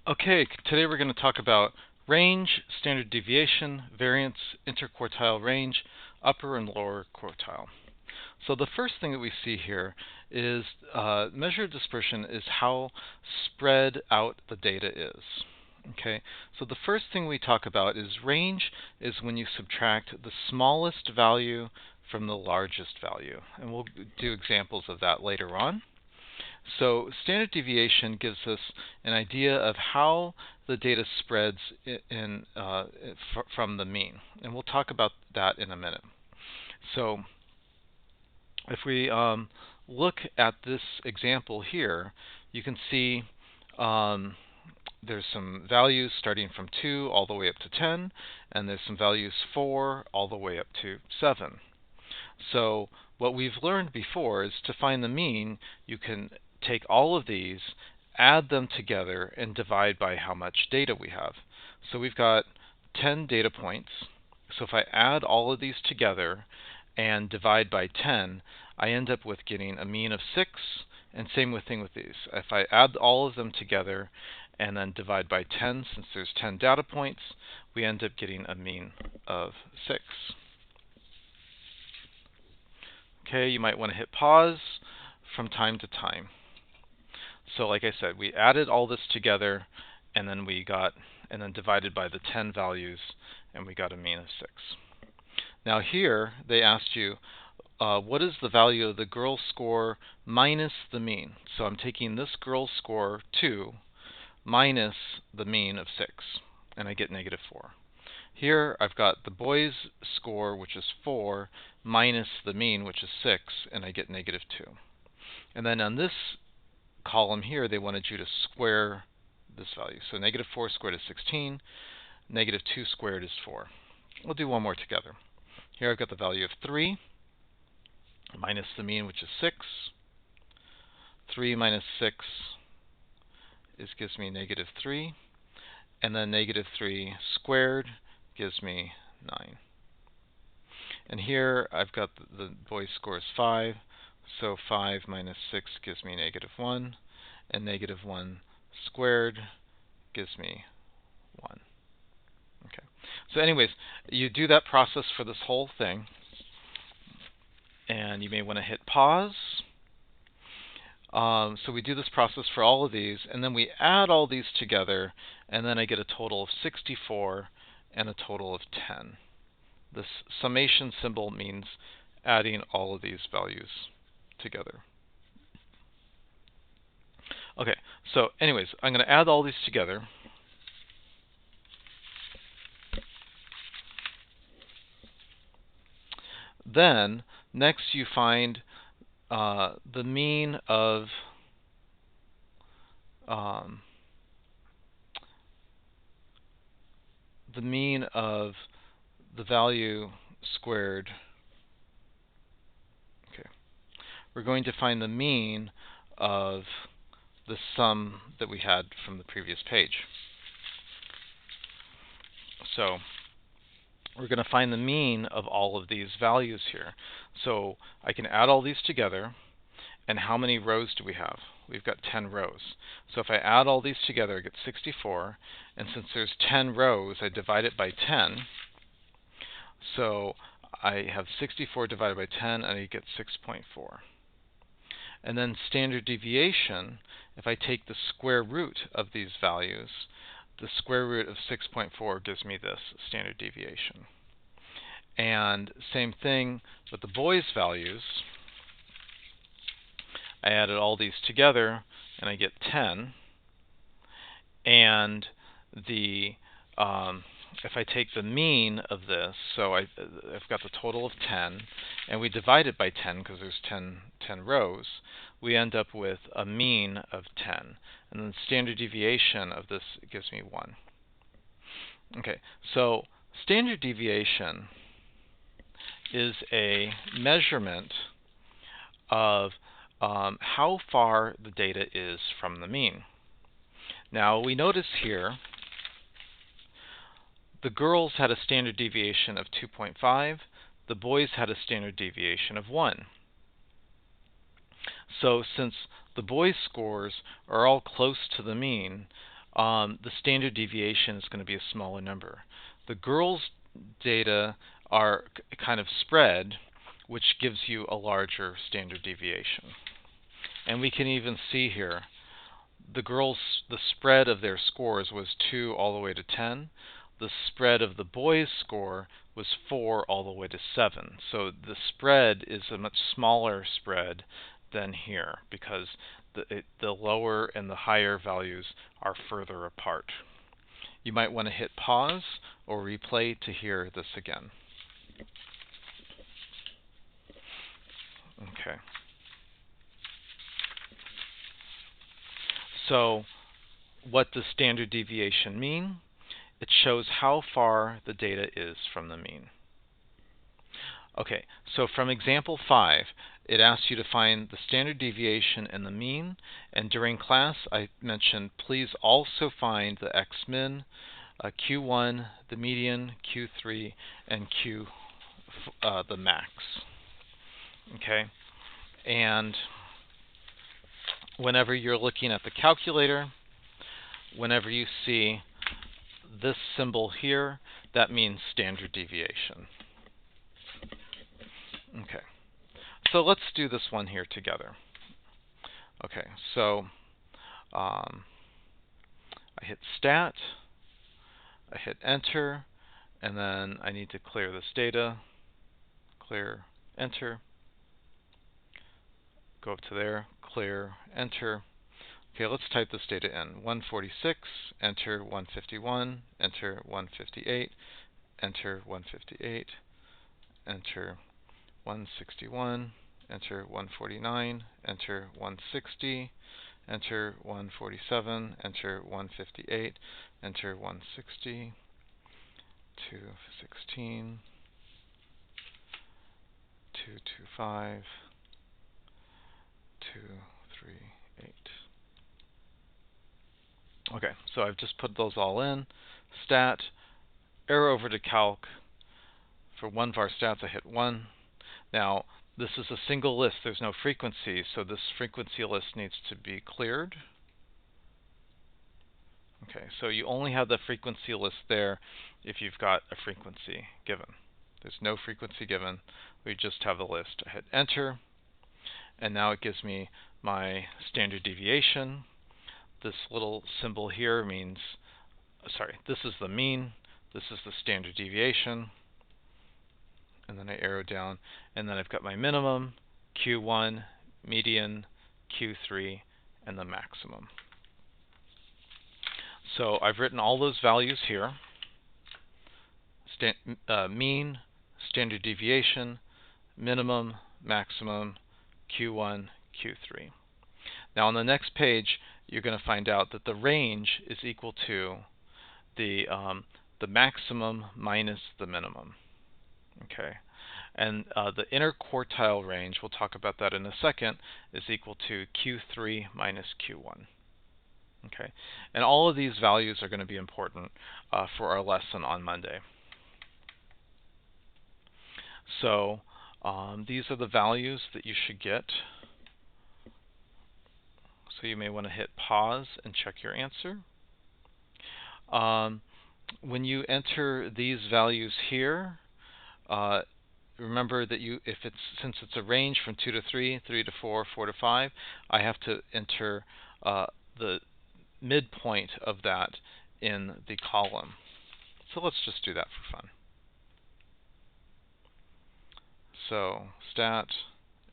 Okay, today we're going to talk about range, standard deviation, variance, interquartile range, upper and lower quartile. So the first thing that we see here is measured dispersion is how spread out the data is. Okay, so the first thing we talk about is range is when you subtract the smallest value from the largest value. And we'll do examples of that later on. So standard deviation gives us an idea of how the data spreads from the mean. And we'll talk about that in a minute. So if we look at this example here, you can see there's some values starting from 2 all the way up to 10, and there's some values 4 all the way up to 7. So what we've learned before is to find the mean, you can take all of these, add them together, and divide by how much data we have. So we've got 10 data points. So if I add all of these together and divide by 10, I end up with getting a mean of 6, and same thing with these. If I add all of them together and then divide by 10, since there's 10 data points, we end up getting a mean of 6. Okay, you might want to hit pause from time to time. So like I said, we added all this together and then divided by the 10 values, and we got a mean of 6. Now here they asked you what is the value of the girl score minus the mean. So I'm taking this girl score 2 minus the mean of 6, and I get negative 4. Here I've got the boy's score, which is 4, minus the mean, which is 6, and I get negative 2. And then on this column here, they wanted you to square this value. So negative 4 squared is 16, negative 2 squared is 4. We'll do one more together. Here I've got the value of 3, minus the mean, which is 6. 3 minus 6 gives me negative 3. And then negative 3 squared gives me 9. And here I've got the boy's score is 5. So 5 minus 6 gives me negative 1. And negative 1 squared gives me 1. Okay. So anyways, you do that process for this whole thing. And you may want to hit pause. So we do this process for all of these, and then we add all these together, and then I get a total of 64 and a total of 10. This summation symbol means adding all of these values together. Okay, so anyways, I'm going to add all these together. Then, next you find the mean of the value squared. Okay, we're going to find the mean of the sum that we had from the previous page. So we're going to find the mean of all of these values here. So I can add all these together, and how many rows do we have? We've got 10 rows. So if I add all these together, I get 64, and since there's 10 rows, I divide it by 10. So I have 64 divided by 10, and I get 6.4. And then standard deviation, if I take the square root of these values, the square root of 6.4 gives me this standard deviation. And same thing with the boys' values. I added all these together, and I get 10. And if I take the mean of this, so I've got the total of 10, and we divide it by 10 because there's 10 rows, we end up with a mean of 10. And then the standard deviation of this gives me 1. Okay, so standard deviation is a measurement of how far the data is from the mean. Now we notice here the girls had a standard deviation of 2.5, the boys had a standard deviation of 1. So since the boys' scores are all close to the mean, the standard deviation is going to be a smaller number. The girls' data are kind of spread, which gives you a larger standard deviation. And we can even see here, the girls, the spread of their scores was 2 all the way to 10. The spread of the boys' score was 4 all the way to 7. So the spread is a much smaller spread than here, because the lower and the higher values are further apart. You might want to hit pause or replay to hear this again. Okay. So what does standard deviation mean? It shows how far the data is from the mean. Okay, so from example 5, it asks you to find the standard deviation and the mean, and during class I mentioned please also find the x-min, Q1, the median, Q3, and the max. Okay, and whenever you're looking at the calculator, whenever you see this symbol here, that means standard deviation. Okay, so let's do this one here together. Okay, so I hit stat, I hit enter, and then I need to clear this data. Clear, enter. Go up to there, clear, enter. Okay, let's type this data in. 146, enter 151, enter 158, enter 158, enter 161, enter 149, enter 160, enter 147, enter 158, enter 160, 216, 225, 238. Okay, so I've just put those all in. Stat, arrow over to calc. For one var stats, I hit 1. Now, this is a single list. There's no frequency, so this frequency list needs to be cleared. Okay, so you only have the frequency list there if you've got a frequency given. There's no frequency given. We just have the list. I hit enter, and now it gives me my standard deviation. This little symbol here means, sorry, this is the mean, this is the standard deviation, and then I arrow down, and then I've got my minimum, Q1, median, Q3, and the maximum. So I've written all those values here. Mean, standard deviation, minimum, maximum, Q1, Q3. Now on the next page, you're going to find out that the range is equal to the maximum minus the minimum. Okay, and the interquartile range, we'll talk about that in a second, is equal to Q3 minus Q1. Okay, and all of these values are going to be important for our lesson on Monday. So these are the values that you should get. So you may want to hit pause and check your answer. When you enter these values here, remember that since it's a range from 2 to 3, 3 to 4, 4 to 5, I have to enter the midpoint of that in the column. So let's just do that for fun. So stat,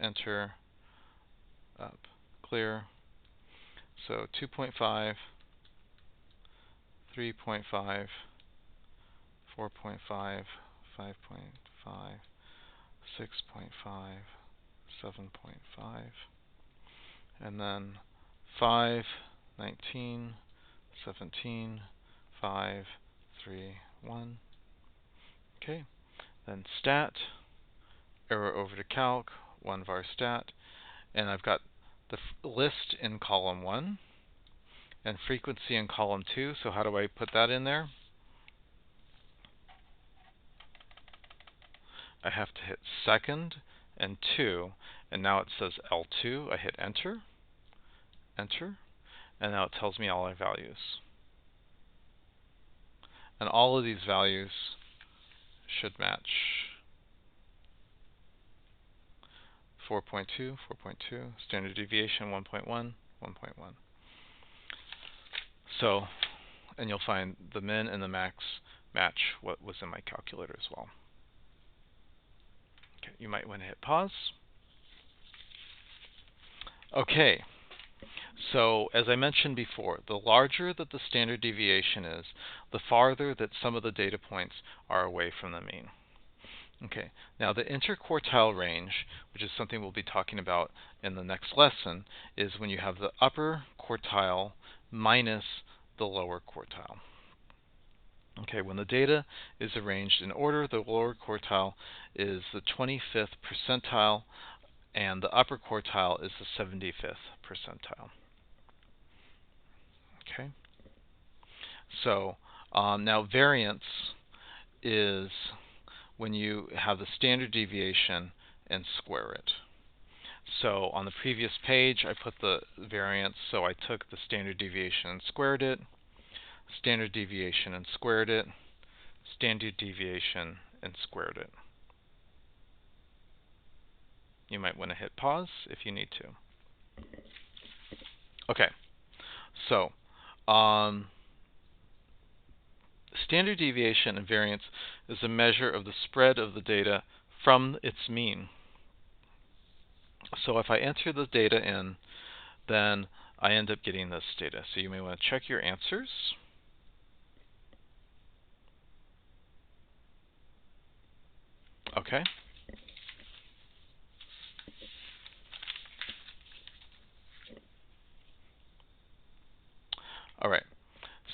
enter, up, clear. So 2.5, 3.5, 4.5, 5.5, 6.5, 7.5, and then 5, 19, 17, 5, 3, 1. Okay, then stat, arrow over to calc, 1 var stat, and I've got the list in column 1 and frequency in column 2. So how do I put that in there? I have to hit second and 2, and now it says L2. I hit enter, enter, and now it tells me all my values. And all of these values should match. 4.2, 4.2, standard deviation 1.1, 1.1. So, and you'll find the min and the max match what was in my calculator as well. Okay, you might want to hit pause. Okay, so as I mentioned before, the larger that the standard deviation is, the farther that some of the data points are away from the mean. Okay, now the interquartile range, which is something we'll be talking about in the next lesson, is when you have the upper quartile minus the lower quartile. Okay, when the data is arranged in order, the lower quartile is the 25th percentile, and the upper quartile is the 75th percentile. Okay, so now variance is when you have the standard deviation and square it. So on the previous page, I put the variance, so I took the standard deviation and squared it, standard deviation and squared it, standard deviation and squared it. You might want to hit pause if you need to. Okay, so standard deviation and variance is a measure of the spread of the data from its mean. So if I enter the data in, then I end up getting this data. So you may want to check your answers. Okay. All right.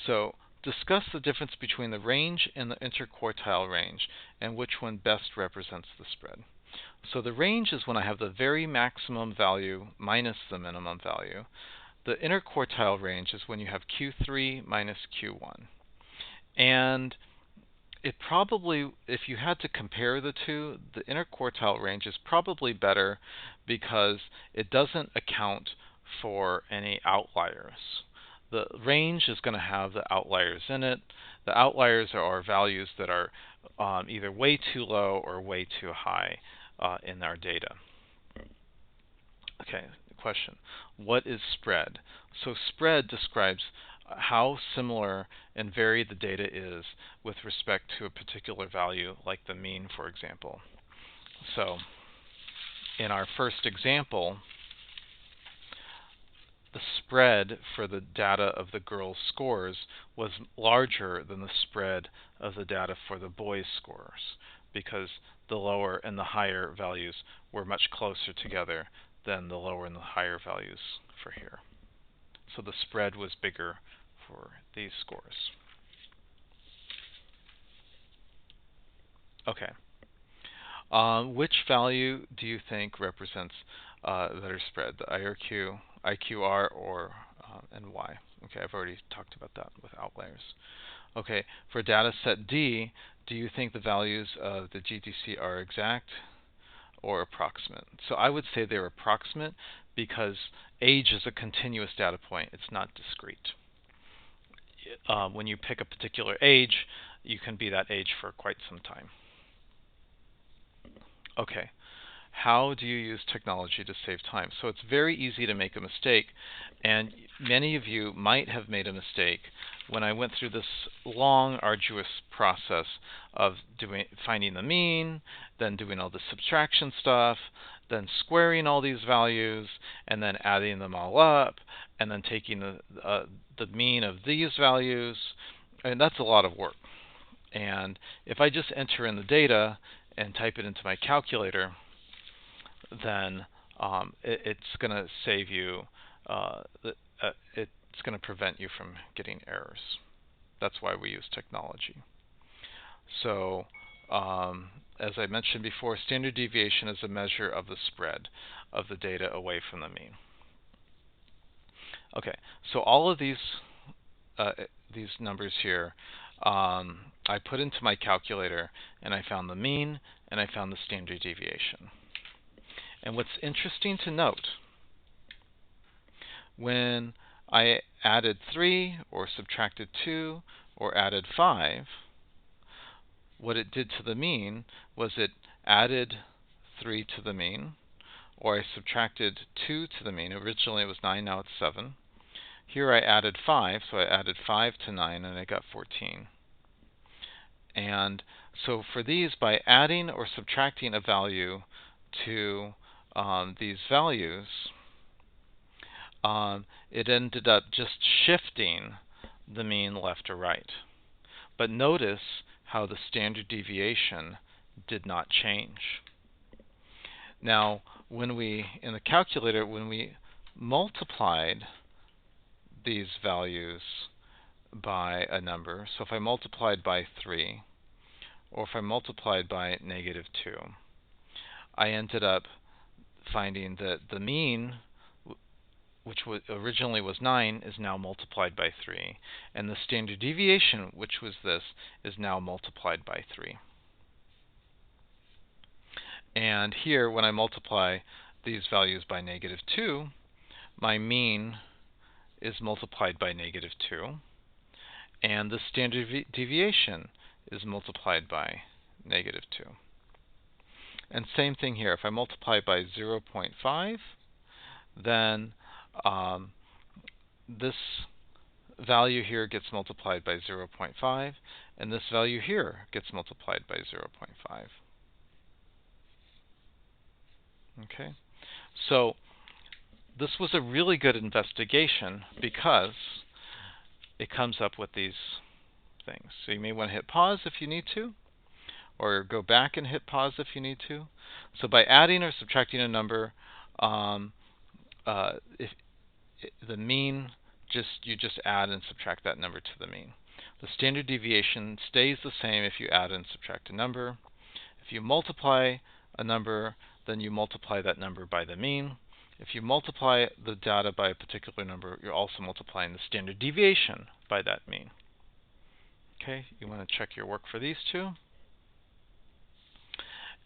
So discuss the difference between the range and the interquartile range, and which one best represents the spread. So the range is when I have the very maximum value minus the minimum value. The interquartile range is when you have Q3 minus Q1. And it probably, if you had to compare the two, the interquartile range is probably better because it doesn't account for any outliers. The range is going to have the outliers in it. The outliers are values that are either way too low or way too high in our data. Okay, question. What is spread? So spread describes how similar and varied the data is with respect to a particular value, like the mean, for example. So in our first example, the spread for the data of the girls' scores was larger than the spread of the data for the boys' scores, because the lower and the higher values were much closer together than the lower and the higher values for here. So the spread was bigger for these scores. Okay. Which value do you think represents better spread, the IRQ, IQR, or and why? Okay, I've already talked about that with outliers. Okay, for data set D, do you think the values of the GDC are exact or approximate? So I would say they're approximate because age is a continuous data point. It's not discrete. When you pick a particular age, you can be that age for quite some time. Okay, how do you use technology to save time? So it's very easy to make a mistake, and many of you might have made a mistake when I went through this long, arduous process of finding the mean, then doing all the subtraction stuff, then squaring all these values, and then adding them all up, and then taking the mean of these values. And that's a lot of work. And if I just enter in the data and type it into my calculator, then it's going to save you, it's going to prevent you from getting errors. That's why we use technology. So as I mentioned before, standard deviation is a measure of the spread of the data away from the mean. Okay, so all of these numbers here, I put into my calculator, and I found the mean, and I found the standard deviation. And what's interesting to note, when I added 3 or subtracted 2 or added 5, what it did to the mean was it added 3 to the mean, or I subtracted 2 to the mean. Originally it was 9, now it's 7. Here I added 5, so I added 5 to 9 and I got 14. And so for these, by adding or subtracting a value to these values, it ended up just shifting the mean left or right. But notice how the standard deviation did not change. Now, when we, in the calculator, when we multiplied these values by a number, so if I multiplied by 3, or if I multiplied by -2, I ended up finding that the mean, which originally was 9, is now multiplied by 3. And the standard deviation, which was this, is now multiplied by 3. And here, when I multiply these values by -2, my mean is multiplied by -2. And the standard deviation is multiplied by -2. And same thing here. If I multiply by 0.5, then this value here gets multiplied by 0.5, and this value here gets multiplied by 0.5. Okay, so this was a really good investigation because it comes up with these things. So you may want to hit pause if you need to, or go back and hit pause if you need to. So by adding or subtracting a number, if the mean, you just add and subtract that number to the mean. The standard deviation stays the same if you add and subtract a number. If you multiply a number, then you multiply that number by the mean. If you multiply the data by a particular number, you're also multiplying the standard deviation by that mean. Okay, you want to check your work for these two.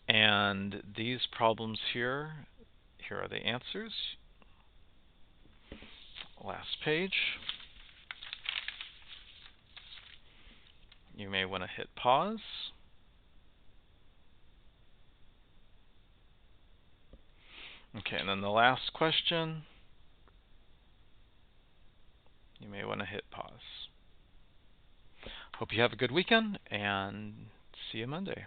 And these problems here are the answers. Last page. You may want to hit pause. Okay, and then the last question, you may want to hit pause. Hope you have a good weekend, and see you Monday.